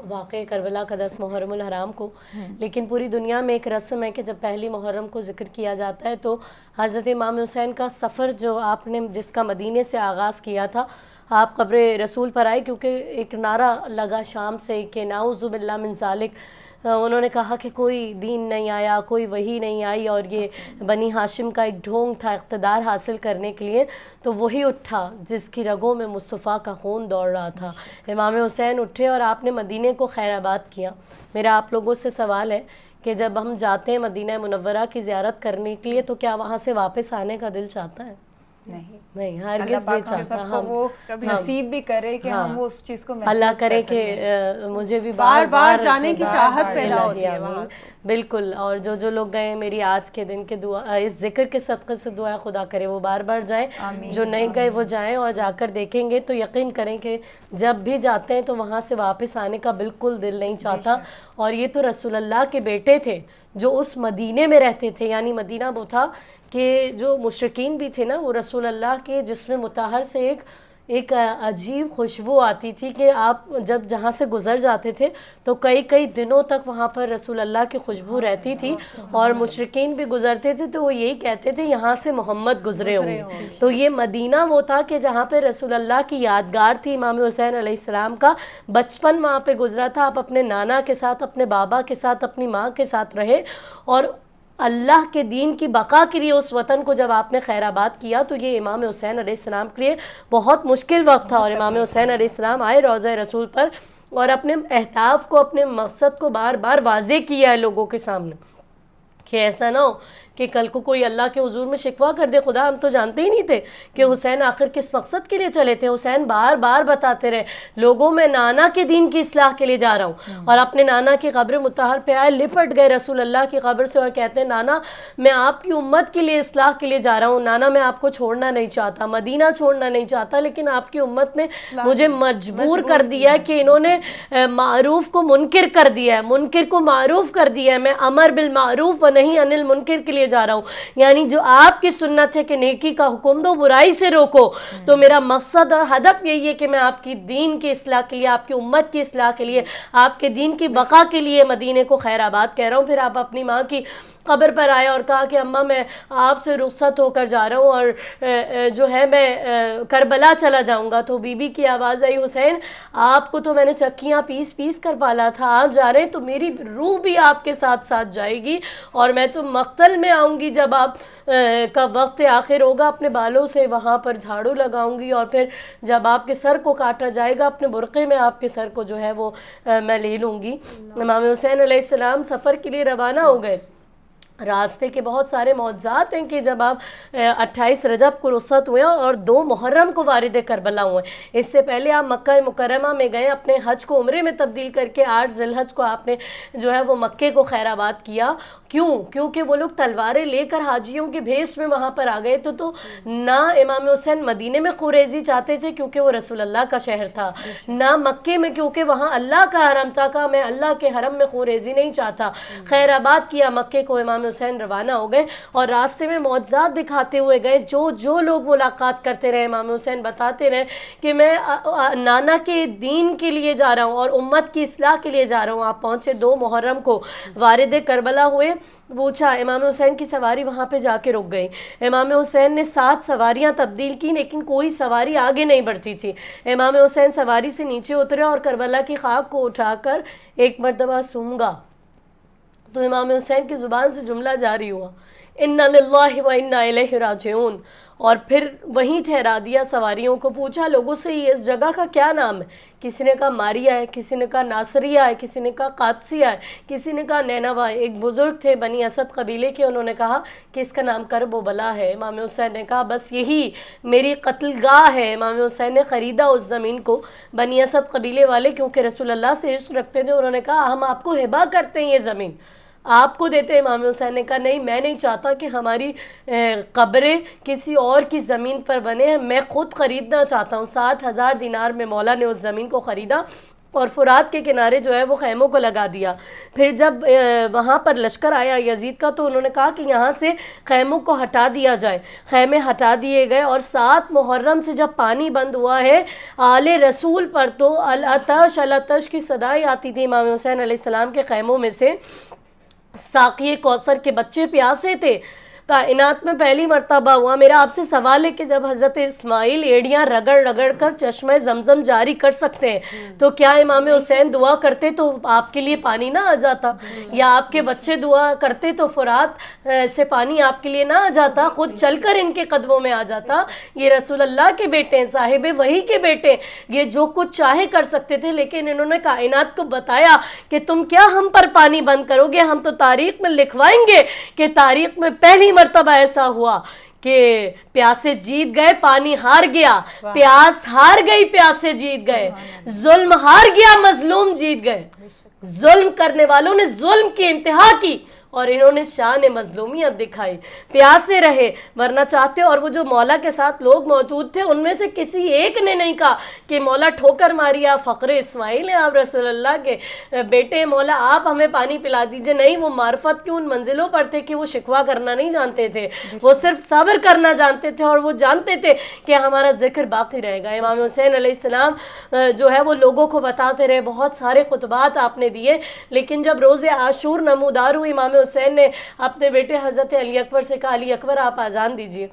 واقع کربلا کا 10 محرم الحرام کو، لیکن پوری دنیا میں ایک رسم ہے کہ جب پہلی محرم کو ذکر کیا جاتا ہے تو حضرت امام حسین کا سفر جو آپ نے جس کا مدینے سے آغاز کیا تھا، آپ قبر رسول پر آئے، کیونکہ ایک نعرہ لگا شام سے کہ نعوذ باللہ من ذالک، انہوں نے کہا کہ کوئی دین نہیں آیا، کوئی وحی نہیں آئی، اور یہ بنی ہاشم کا ایک ڈھونگ تھا اقتدار حاصل کرنے کے لیے، تو وہی اٹھا جس کی رگوں میں مصطفیٰ کا خون دوڑ رہا تھا۔ امام حسین اٹھے اور آپ نے مدینے کو خیر آباد کیا۔ میرا آپ لوگوں سے سوال ہے کہ جب ہم جاتے ہیں مدینہ منورہ کی زیارت کرنے کے لیے تو کیا وہاں سے واپس آنے کا دل چاہتا ہے؟ نہیں، ہرگز نہیں چاہتا۔ ہم وہ کبھی نصیب بھی کرے کہ ہم وہ اس چیز کو محسوس اللہ کرے کہ مجھے بھی بار بار جانے کی چاہت پیدا ہوتی ہے۔ بالکل، اور جو لوگ گئے، میری آج کے دن کے دعا، اس ذکر کے صدقے سے دعا خدا کرے وہ بار بار جائیں، جو نہیں گئے وہ جائیں اور جا کر دیکھیں گے تو یقین کریں کہ جب بھی جاتے ہیں تو وہاں سے واپس آنے کا بالکل دل نہیں چاہتا۔ اور یہ تو رسول اللہ کے بیٹے تھے جو اس مدینے میں رہتے تھے، یعنی مدینہ وہ تھا کہ جو مشرکین بھی تھے نا، وہ رسول اللہ کے جسم مطہر سے ایک عجیب خوشبو آتی تھی کہ آپ جب جہاں سے گزر جاتے تھے تو کئی دنوں تک وہاں پر رسول اللہ کی خوشبو رہتی تھی، اور مشرکین بھی گزرتے تھے تو وہ یہی کہتے تھے یہاں سے محمد گزرے ہوں گے۔ تو یہ مدینہ وہ تھا کہ جہاں پہ رسول اللہ کی یادگار تھی امام حسین علیہ السلام کا بچپن وہاں پہ گزرا تھا۔ آپ اپنے نانا کے ساتھ، اپنے بابا کے ساتھ، اپنی ماں کے ساتھ رہے، اور اللہ کے دین کی بقا کے لیے اس وطن کو جب آپ نے خیر آباد کیا تو یہ امام حسین علیہ السلام کے لیے بہت مشکل وقت تھا، اور امام حسین علیہ السلام آئے روضہ رسول پر اور اپنے اہداف کو، اپنے مقصد کو بار بار واضح کیا ہے لوگوں کے سامنے، کہ ایسا نہ ہو کہ کل کو کوئی اللہ کے حضور میں شکوہ کر دے، خدا ہم تو جانتے ہی نہیں تھے کہ حسین آخر کس مقصد کے لیے چلے تھے۔ حسین بار بار بتاتے رہے لوگوں میں نانا کے دین کی اصلاح کے لیے جا رہا ہوں، اور اپنے نانا کی قبر مطہر پہ آئے، لپٹ گئے رسول اللہ کی قبر سے اور کہتے ہیں نانا میں آپ کی امت کے لیے اصلاح کے لیے جا رہا ہوں، نانا میں آپ کو چھوڑنا نہیں چاہتا، مدینہ چھوڑنا نہیں چاہتا، لیکن آپ کی امت نے مجھے مجبور کر دیا ہے کہ انہوں نے معروف کو منکر کر دیا ہے، منکر کو معروف کر دیا ہے، میں امر بالمعروف و نہی عن المنکر کے لیے جا رہا ہوں، یعنی جو آپ کی سنت ہے کہ نیکی کا حکم دو، برائی سے روکو، تو میرا مقصد اور ہدف یہی ہے کہ میں آپ کی دین کی اصلاح کے لیے، آپ کی امت کی اصلاح کے لیے، آپ کے دین کی بقا کے لیے مدینے کو خیر آباد کہہ رہا ہوں۔ پھر آپ اپنی ماں کی قبر پر آئے اور کہا کہ اماں میں آپ سے رخصت ہو کر جا رہا ہوں اور جو ہے میں کربلا چلا جاؤں گا، تو بی بی کی آواز آئی حسین آپ کو تو میں نے چکیاں پیس پیس کر پالا تھا، آپ جا رہے ہیں تو میری روح بھی آپ کے ساتھ ساتھ جائے گی، اور میں تو مقتل میں آؤں گی جب آپ کا وقت آخر ہوگا، اپنے بالوں سے وہاں پر جھاڑو لگاؤں گی، اور پھر جب آپ کے سر کو کاٹا جائے گا اپنے برقعے میں آپ کے سر کو جو ہے وہ میں لے لوں گی۔ امام حسین علیہ السلام سفر کے لیے روانہ ہو گئے۔ راستے کے بہت سارے معجزات ہیں کہ جب آپ 28 رجب کو رخصت ہوئے اور 2 محرم کو وارد کربلا ہوئے، اس سے پہلے آپ مکہ مکرمہ میں گئے، اپنے حج کو عمرے میں تبدیل کر کے 8 ذی الحج کو آپ نے جو ہے وہ مکے کو خیر آباد کیا۔ کیونکہ وہ لوگ تلواریں لے کر حاجیوں کے بھیس میں وہاں پر آ گئے، تو نہ امام حسین مدینے میں خوریزی چاہتے تھے کیونکہ وہ رسول اللہ کا شہر تھا، نہ مکے میں کیونکہ وہاں اللہ کا حرم تھا، کہ میں اللہ کے حرم میں خوریزی نہیں چاہتا۔ خیر آباد کیا مکے کو، امام حسین روانہ ہو گئے اور راستے میں معجزات دکھاتے ہوئے گئے۔ جو لوگ ملاقات کرتے رہے امام حسین بتاتے رہے کہ میں نانا کے دین کے لیے جا رہا ہوں اور امت کی اصلاح کے لیے جا رہا ہوں۔ آپ پہنچے 2 محرم کو، وارد کربلا ہوئے، پوچھا امام حسین کی سواری وہاں پہ جا کے رک گئی۔ امام حسین نے 7 سواریاں تبدیل کی لیکن کوئی سواری آگے نہیں بڑھتی تھی۔ امام حسین سواری سے نیچے اترے اور کربلا کی خاک کو اٹھا کر ایک مرتبہ سونگا تو امام حسین کی زبان سے جملہ جاری ہوا، اِنَّا لِلَّهِ وَإِنَّا إِلَيْهِ رَاجِعُونَ، اور پھر وہیں ٹھہرا دیا سواریوں کو۔ پوچھا لوگوں سے یہ اس جگہ کا کیا نام ہے؟ کسی نے کہا ماریا ہے، کسی نے کہا ناصریہ ہے، کسی نے کہا قادسیہ ہے، کسی نے کہا نینوا ہے۔ ایک بزرگ تھے بنی اسد قبیلے کے، انہوں نے کہا کہ اس کا نام کرب و بلا ہے۔ امام حسین نے کہا بس یہی میری قتل گاہ ہے۔ امام حسین نے خریدا اس زمین کو، بنی اسد قبیلے والے کیونکہ رسول اللہ سے عشق رکھتے تھے، انہوں نے کہا ہم آپ کو ہبہ کرتے ہیں، یہ زمین آپ کو دیتے ہیں۔ امام حسین نے کہا نہیں، میں نہیں چاہتا کہ ہماری قبریں کسی اور کی زمین پر بنے ہیں، میں خود خریدنا چاہتا ہوں۔ 60,000 دینار میں مولا نے اس زمین کو خریدا اور فرات کے کنارے جو ہے وہ خیموں کو لگا دیا۔ پھر جب وہاں پر لشکر آیا یزید کا تو انہوں نے کہا کہ یہاں سے خیموں کو ہٹا دیا جائے، خیمے ہٹا دیے گئے، اور 7 محرم سے جب پانی بند ہوا ہے آل رسول پر تو العطش العطش کی صدائیں آتی تھی امام حسین علیہ السلام کے خیموں میں سے۔ ساقی کوثر کے بچے پیاسے تھے۔ کائنات میں پہلی مرتبہ ہوا، میرا آپ سے سوال ہے کہ جب حضرت اسماعیل ایڑیاں رگڑ رگڑ کر چشمہ زمزم جاری کر سکتے ہیں تو کیا امام حسین دعا کرتے تو آپ کے لیے پانی نہ آ جاتا؟ یا آپ کے بچے دعا کرتے تو فرات سے پانی آپ کے لیے نہ آ جاتا، خود چل کر ان کے قدموں میں آ جاتا؟ یہ رسول اللہ کے بیٹے ہیں، صاحب وحی کے بیٹے، یہ جو کچھ چاہے کر سکتے تھے، لیکن انہوں نے کائنات کو بتایا کہ تم کیا ہم پر پانی بند کرو گے، ہم تو تاریخ میں لکھوائیں گے کہ تاریخ میں پہلی مرتبہ ایسا ہوا کہ پیاسے جیت گئے، پانی ہار گیا، پیاس ہار گئی، پیاسے جیت گئے، ظلم ہار گیا، مظلوم جیت گئے۔ ظلم کرنے والوں نے ظلم کی انتہا کی اور انہوں نے شان مظلومیت دکھائی، پیاسے رہے، ورنہ چاہتے، اور وہ جو مولا کے ساتھ لوگ موجود تھے ان میں سے کسی ایک نے نہیں کہا کہ مولا ٹھوکر ماری، آپ فخر اسماعیل ہیں، آپ رسول اللہ کے بیٹے، مولا آپ ہمیں پانی پلا دیجئے۔ نہیں، وہ معرفت کی ان منزلوں پر تھے کہ وہ شکوہ کرنا نہیں جانتے تھے، وہ صرف صبر کرنا جانتے تھے، اور وہ جانتے تھے کہ ہمارا ذکر باقی رہے گا۔ امام حسین علیہ السلام جو ہے وہ لوگوں کو بتاتے رہے، بہت سارے خطبات آپ نے دیے، لیکن جب روز عاشور نمودار ہوئی امام حسین نے اپنے بیٹے حضرت علی اکبر سے کہا علی اکبر آپ اذان دیجئے،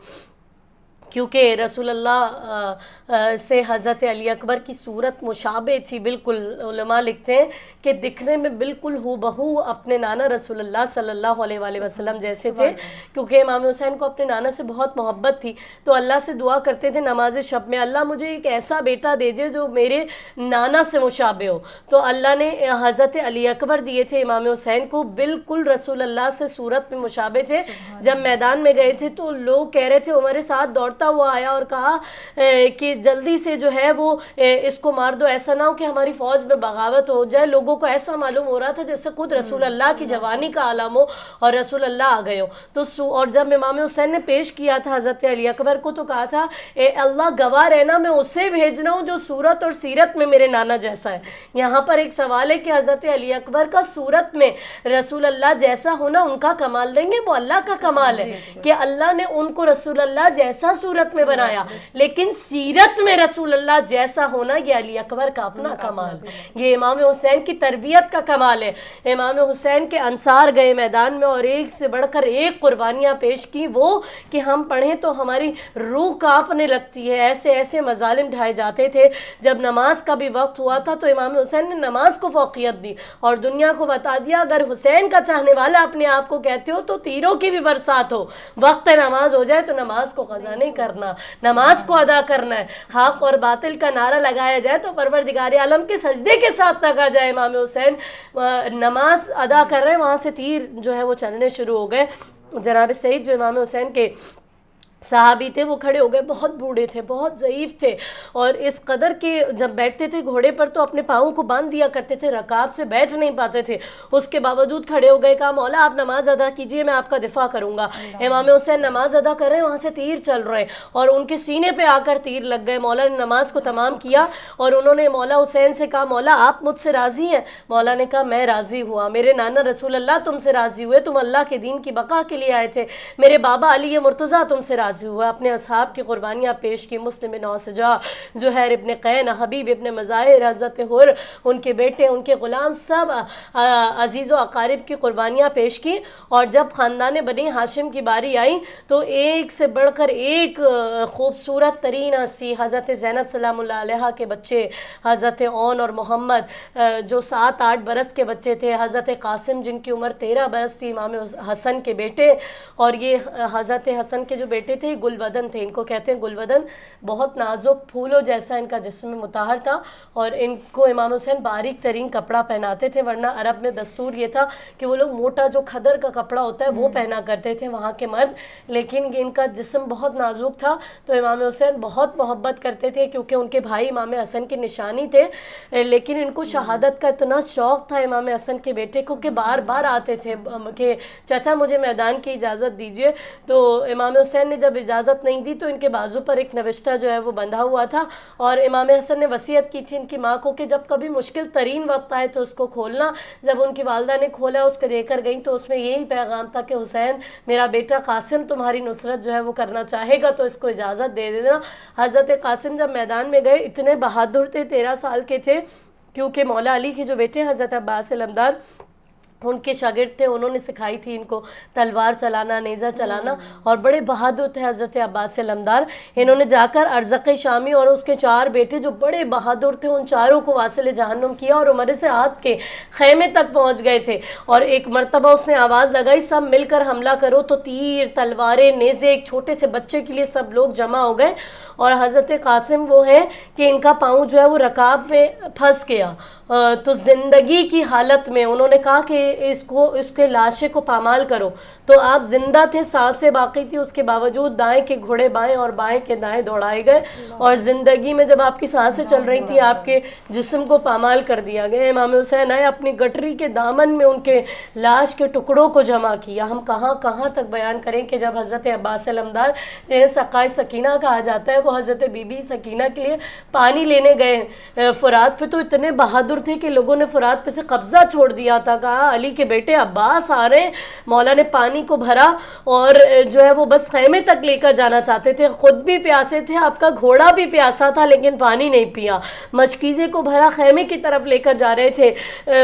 کیونکہ رسول اللہ سے حضرت علی اکبر کی صورت مشابہ تھی، بالکل علماء لکھتے ہیں کہ دکھنے میں بالکل ہو بہو اپنے نانا رسول اللہ صلی اللہ علیہ وآلہ وسلم جیسے تھے، کیونکہ امام حسین کو اپنے نانا سے بہت محبت تھی، تو اللہ سے دعا کرتے تھے نماز شب میں، اللہ مجھے ایک ایسا بیٹا دیجئے جو میرے نانا سے مشابہ ہو، تو اللہ نے حضرت علی اکبر دیے تھے امام حسین کو، بالکل رسول اللہ سے صورت میں مشابہ تھے۔ جب میدان میں گئے تھے تو لوگ کہہ رہے تھے، ہمارے ساتھ دوڑتا ہوا آیا اور کہا کہ جلدی سے جو ہے وہ اس کو مار دو، ایسا نہ ہو کہ ہماری فوج میں بغاوت ہو جائے۔ لوگوں کو ایسا معلوم ہو رہا تھا جیسے خود رسول اللہ کی جوانی کا عالم ہو اور رسول اللہ آ گئے ہو۔ تو اور جب امام حسین نے پیش کیا تھا حضرت علی اکبر کو تو کہا تھا اے اللہ گواہ رہنا میں اسے بھیجنا ہوں جو صورت اور سیرت میں میرے نانا جیسا ہے۔ یہاں پر ایک سوال ہے کہ حضرت علی اکبر کا صورت میں رسول اللہ جیسا ہونا ان کا کمال دیں گے، وہ اللہ کا کمال ہے کہ اللہ نے ان کو رسول اللہ جیسا صورت میں بنایا، لیکن سیرت میں رسول اللہ جیسا ہونا یہ علی اکبر کا اپنا کمال، یہ امام حسین کی تربیت کا کمال ہے۔ امام حسین کے انصار گئے میدان میں اور ایک سے بڑھ کر ایک قربانیاں پیش کی، وہ کہ ہم پڑھیں تو ہماری روح کانپنے لگتی ہے، ایسے ایسے مظالم ڈھائے جاتے تھے۔ جب نماز کا بھی وقت ہوا تھا تو امام حسین نے نماز کو فوقیت دی اور دنیا کو بتا دیا اگر حسین کا چاہنے والا اپنے آپ کو کہتے ہو تو تیروں کی بھی برسات ہو، وقت نماز ہو جائے تو نماز کو قضا نہیں کرنا، نماز کو ادا کرنا ہے۔ حق اور باطل کا نعرہ لگایا جائے تو پروردگار عالم کے سجدے کے ساتھ لگا جائے۔ امام حسین نماز ادا کر رہے ہیں، وہاں سے تیر جو ہے وہ چلنے شروع ہو گئے۔ جناب سعید جو امام حسین کے صحابی تھے وہ کھڑے ہو گئے، بہت بوڑھے تھے، بہت ضعیف تھے، اور اس قدر کہ جب بیٹھتے تھے گھوڑے پر تو اپنے پاؤں کو باندھ دیا کرتے تھے، رکاب سے بیٹھ نہیں پاتے تھے، اس کے باوجود کھڑے ہو گئے، کہا مولا آپ نماز ادا کیجئے میں آپ کا دفاع کروں گا۔ امام حسین نماز ادا کر رہے ہیں، وہاں سے تیر چل رہے اور ان کے سینے پہ آ کر تیر لگ گئے۔ مولا نے نماز کو تمام کیا اور انہوں نے مولا حسین سے کہا مولا آپ مجھ سے راضی ہیں؟ مولا نے کہا میں راضی ہوا، میرے نانا رسول اللہ تم سے راضی ہوئے، تم اللہ کے دین کی بقا کے لیے آئے تھے، میرے بابا علی مرتضیٰ تم سے راضی ہوا، اپنے اصحاب کی قربانیاں پیش کی، مسلم بن اوسجا، زہیر ابن قین، حبیب ابن مظاہر، حضرت حر، ان کے بیٹے، ان کے غلام، سب عزیز و اقارب کی قربانیاں پیش کی۔ اور جب خاندان بنی ہاشم کی باری آئی تو ایک سے بڑھ کر ایک خوبصورت ترین ہستی، حضرت زینب سلام اللہ علیہ کے بچے، حضرت اون اور محمد جو 7-8 برس کے بچے تھے، حضرت قاسم جن کی عمر 13 برس تھی، امام حسن کے بیٹے، اور یہ حضرت حسن کے جو بیٹے تھے گل بدن تھے، ان کو کہتے ہیں گل بدن، بہت نازک پھولوں جیسا ان کا جسم مطہر تھا، اور ان کو امام حسین باریک ترین کپڑا پہناتے تھے، ورنہ عرب میں دستور یہ تھا کہ وہ لوگ موٹا جو کھدر کا کپڑا ہوتا ہے وہ پہنا کرتے تھے وہاں کے مرد، لیکن ان کا جسم بہت نازک تھا تو امام حسین بہت محبت کرتے تھے کیونکہ ان کے بھائی امام حسن کی نشانی تھے، لیکن ان کو شہادت کا اتنا شوق تھا امام حسن کے بیٹے کو کہ بار بار آتے تھے کہ چچا مجھے میدان کی اجازت دیجیے۔ تو امام حسین نے جب جب اجازت نہیں دی تو ان کے بازو پر ایک نوشتہ جو ہے وہ بندھا ہوا تھا، اور امام حسن نے وصیت کی تھی ان کی ماں کو کہ جب کبھی مشکل ترین وقت آئے تو اس کو کھولنا۔ جب ان کی والدہ نے کھولا، اس کو لے کر گئیں تو اس میں یہی پیغام تھا کہ حسین میرا بیٹا قاسم تمہاری نصرت جو ہے وہ کرنا چاہے گا تو اس کو اجازت دے دینا۔ حضرت قاسم جب میدان میں گئے اتنے بہادر تھے، 13 سال کے تھے، کیونکہ مولا علی کے جو بیٹے حضرت عباس علمدار ان کے شاگرد تھے، انہوں نے سکھائی تھی ان کو تلوار چلانا، نیزہ چلانا، اور بڑے بہادر تھے حضرت عباس علمدار۔ انہوں نے جا کر ارزق شامی اور اس کے 4 بیٹے جو بڑے بہادر تھے ان چاروں کو واصل جہنم کیا اور عمر سعد کے خیمے تک پہنچ گئے تھے، اور ایک مرتبہ اس نے آواز لگائی سب مل کر حملہ کرو، تو تیر، تلواریں، نیزے، ایک چھوٹے سے بچے کے لیے سب لوگ جمع ہو گئے، اور حضرت قاسم وہ ہے کہ ان کا پاؤں جو ہے وہ رکاب میں پھنس گیا، تو زندگی کی حالت میں انہوں نے کہا کہ اس کے لاشے کو پامال کرو، تو آپ زندہ تھے، سانسیں باقی تھی، اس کے باوجود دائیں کے گھوڑے بائیں اور بائیں کے دائیں دوڑائے گئے، اور زندگی میں جب آپ کی سانسیں چل رہی تھی آپ کے جسم کو پامال کر دیا گیا۔ امام حسین آئے، اپنی گٹری کے دامن میں ان کے لاش کے ٹکڑوں کو جمع کیا۔ ہم کہاں کہاں تک بیان کریں کہ جب حضرت عباس علمدار جنہیں سقائے سکینہ کہا جاتا ہے وہ حضرت بی بی سکینہ کے لیے پانی لینے گئے فرات پہ، تو اتنے بہادر تھے کہ لوگوں نے فرات پہ سے قبضہ چھوڑ دیا تھا، کہا علی کے بیٹے عباس آ رہے ہیں۔ مولا نے پانی کو بھرا اور جو ہے وہ بس خیمے تک لے کر جانا چاہتے تھے، خود بھی پیاسے تھے، آپ کا گھوڑا بھی پیاسا تھا لیکن پانی نہیں پیا، مشکیزے کو بھرا خیمے کی طرف لے کر جا رہے تھے۔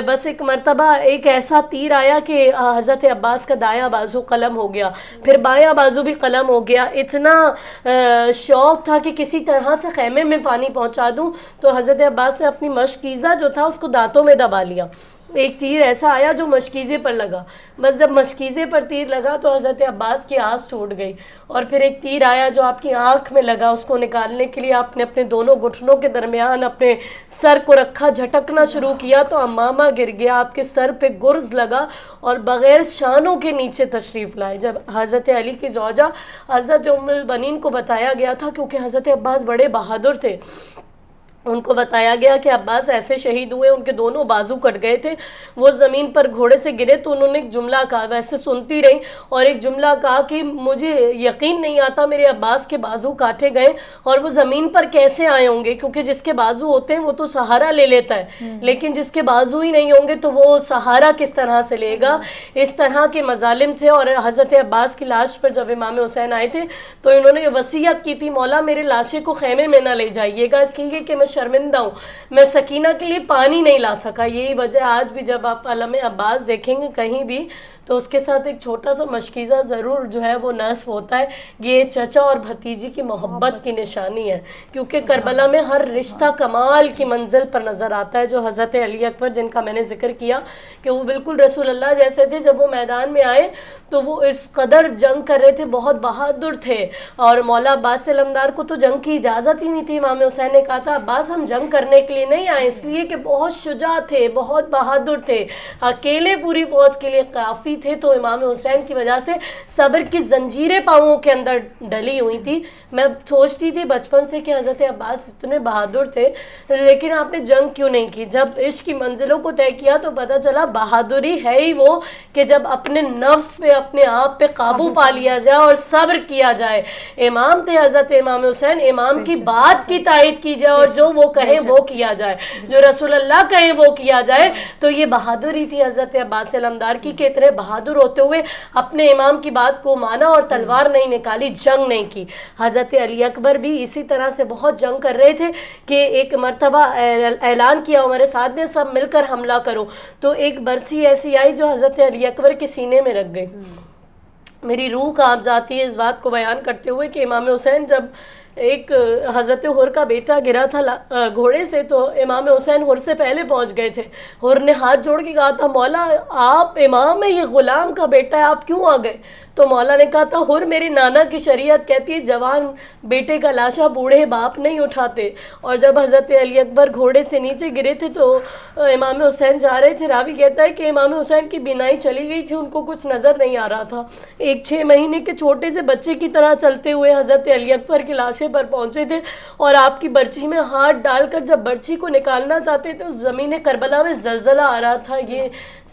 بس ایک مرتبہ ایک ایسا تیر آیا کہ حضرت عباس کا دایاں بازو قلم ہو گیا، پھر بایاں بازو بھی قلم ہو گیا، اتنا شوق تھا کہ کسی طرح سے خیمے میں پانی پہنچا دوں، تو حضرت عباس نے اپنی مشکیزہ جو تھا اس کو دانتوں میں دبا لیا۔ ایک تیر ایسا آیا جو مشکیزے پر لگا، بس جب مشکیزے پر تیر لگا تو حضرت عباس کی آس ٹوٹ گئی، اور پھر ایک تیر آیا جو آپ کی آنکھ میں لگا، اس کو نکالنے کے لیے آپ نے اپنے دونوں گھٹنوں کے درمیان اپنے سر کو رکھا، جھٹکنا شروع کیا تو امامہ گر گیا، آپ کے سر پہ گرز لگا اور بغیر شانوں کے نیچے تشریف لائے۔ جب حضرت علی کی زوجہ حضرت ام البنین کو بتایا گیا تھا، کیونکہ حضرت عباس بڑے بہادر تھے، ان کو بتایا گیا کہ عباس ایسے شہید ہوئے، ان کے دونوں بازو کٹ گئے تھے، وہ زمین پر گھوڑے سے گرے، تو انہوں نے ایک جملہ کہا، ویسے سنتی رہی، اور ایک جملہ کہا کہ مجھے یقین نہیں آتا میرے عباس کے بازو کاٹے گئے اور وہ زمین پر کیسے آئے ہوں گے، کیونکہ جس کے بازو ہوتے ہیں وہ تو سہارا لے لیتا ہے، لیکن جس کے بازو ہی نہیں ہوں گے تو وہ سہارا کس طرح سے لے گا۔ اس طرح کے مظالم تھے، اور حضرت عباس کی لاش پر جب امام حسین آئے تھے تو انہوں نے وصیت کی تھی مولا میرے لاشے کو خیمے میں نہ لے جائیے گا، اس لیے کہ میں شرمندہ ہوں، میں سکینہ کے لیے پانی نہیں لا سکا۔ یہی وجہ آج بھی جب آپ علم عباس دیکھیں گے کہیں بھی تو اس کے ساتھ ایک چھوٹا سا مشکیزہ ضرور جو ہے وہ نصب ہوتا ہے، یہ چچا اور بھتیجی کی محبت کی نشانی ہے، کیونکہ کربلا میں ہر رشتہ کمال کی منزل پر نظر آتا ہے، جو حضرت علی اکبر جن کا میں نے ذکر کیا کہ وہ بالکل رسول اللہ جیسے تھے، جب وہ میدان میں آئے تو وہ اس قدر جنگ کر رہے تھے، بہت بہادر تھے، اور مولا عباس علمدار کو تو جنگ کی اجازت ہی نہیں تھی۔ امام حسین نے کہا تھا عباس ہم جنگ کرنے کے لیے نہیں آئے، اس لیے کہ بہت شجاع تھے، بہت بہادر تھے، اکیلے پوری فوج کے لیے کافی تھے، تو امام حسین کی وجہ سے صبر کی زنجیریں پاؤں کے اندر ڈلی ہوئی تھی۔ میں سوچتی تھی بچپن سے کہ حضرت عباس اتنے بہادر تھے لیکن آپ نے جنگ کیوں نہیں کی۔ جب عشق کی منزلوں کو طے کیا تو پتہ چلا بہادری ہے ہی وہ کہ جب اپنے نفس پہ اپنے آپ پہ قابو پا لیا جائے اور صبر کیا جائے۔ امام تھے حضرت امام حسین، امام کی بات کی تائید کی جائے اور جو وہ کہیں وہ کیا جائے، جو رسول اللہ کہیں وہ کیا جائے، تو یہ بہادری تھی حضرت عباس علمدار کی کہ اتنے بہادر ہوتے ہوئے اپنے امام کی بات کو مانا اور تلوار نہیں نکالی، جنگ نہیں کی۔ حضرت علی اکبر بھی اسی طرح سے بہت جنگ کر رہے تھے کہ ایک مرتبہ اعلان کیا عمر سعد نے سب مل کر حملہ کرو، تو ایک برچھی ایسی آئی جو حضرت علی اکبر کے سینے میں رکھ گئی۔ میری روح کانپ جاتی ہے اس بات کو بیان کرتے ہوئے کہ امام حسین جب ایک حضرت حر کا بیٹا گرا تھا گھوڑے سے تو امام حسین حر سے پہلے پہنچ گئے تھے۔ حر نے ہاتھ جوڑ کے کہا تھا مولا آپ امام ہیں، یہ غلام کا بیٹا ہے، آپ کیوں آ گئے؟ تو مولا نے کہا تھا حر میری نانا کی شریعت کہتی ہے جوان بیٹے کا لاشا بوڑھے باپ نہیں اٹھاتے، اور جب حضرت علی اکبر گھوڑے سے نیچے گرے تھے تو امام حسین جا رہے تھے، راوی کہتا ہے کہ امام حسین کی بینائی چلی گئی تھی، ان کو کچھ نظر نہیں آ رہا تھا، ایک 6 مہینے کے چھوٹے سے بچے کی طرح چلتے ہوئے حضرت علی اکبر کی لاشے پر پہنچے تھے، اور آپ کی برچھی میں ہاتھ ڈال کر جب برچھی کو نکالنا چاہتے تھے اس زمین کربلا میں زلزلہ آ رہا تھا۔ یہ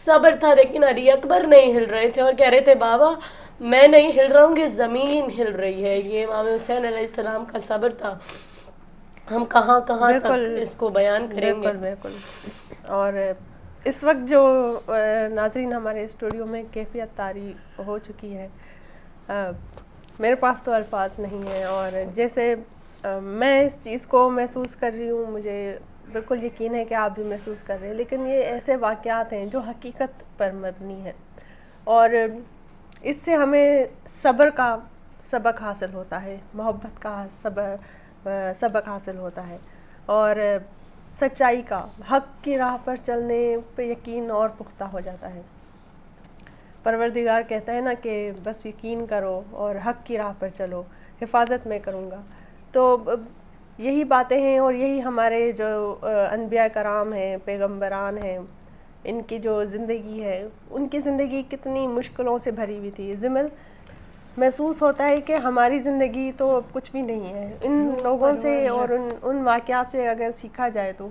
صبر تھا لیکن علی اکبر نہیں ہل رہے تھے اور کہہ رہے تھے بابا میں نہیں ہل رہا ہوں، یہ زمین ہل رہی ہے. یہ امام حسین علیہ السلام کا صبر تھا. ہم کہاں کہاں تک اس کو بیان کریں گے. بالکل. اور اس وقت جو ناظرین ہمارے اسٹوڈیو میں کیفیت طاری ہو چکی ہے، میرے پاس تو الفاظ نہیں ہیں. اور جیسے میں اس چیز کو محسوس کر رہی ہوں، مجھے بالکل یقین ہے کہ آپ بھی محسوس کر رہے ہیں، لیکن یہ ایسے واقعات ہیں جو حقیقت پر مبنی ہیں، اور اس سے ہمیں صبر کا سبق حاصل ہوتا ہے، محبت کا سبق حاصل ہوتا ہے، اور سچائی کا، حق کی راہ پر چلنے پہ یقین اور پختہ ہو جاتا ہے. پروردگار کہتا ہے نا کہ بس یقین کرو اور حق کی راہ پر چلو، حفاظت میں کروں گا. تو یہی باتیں ہیں، اور یہی ہمارے جو انبیاء کرام ہیں، پیغمبران ہیں، ان کی جو زندگی ہے، ان کی زندگی کتنی مشکلوں سے بھری ہوئی تھی. ضمن محسوس ہوتا ہے کہ ہماری زندگی تو کچھ بھی نہیں ہے ان لوگوں سے، اور ان واقعات سے اگر سیکھا جائے تو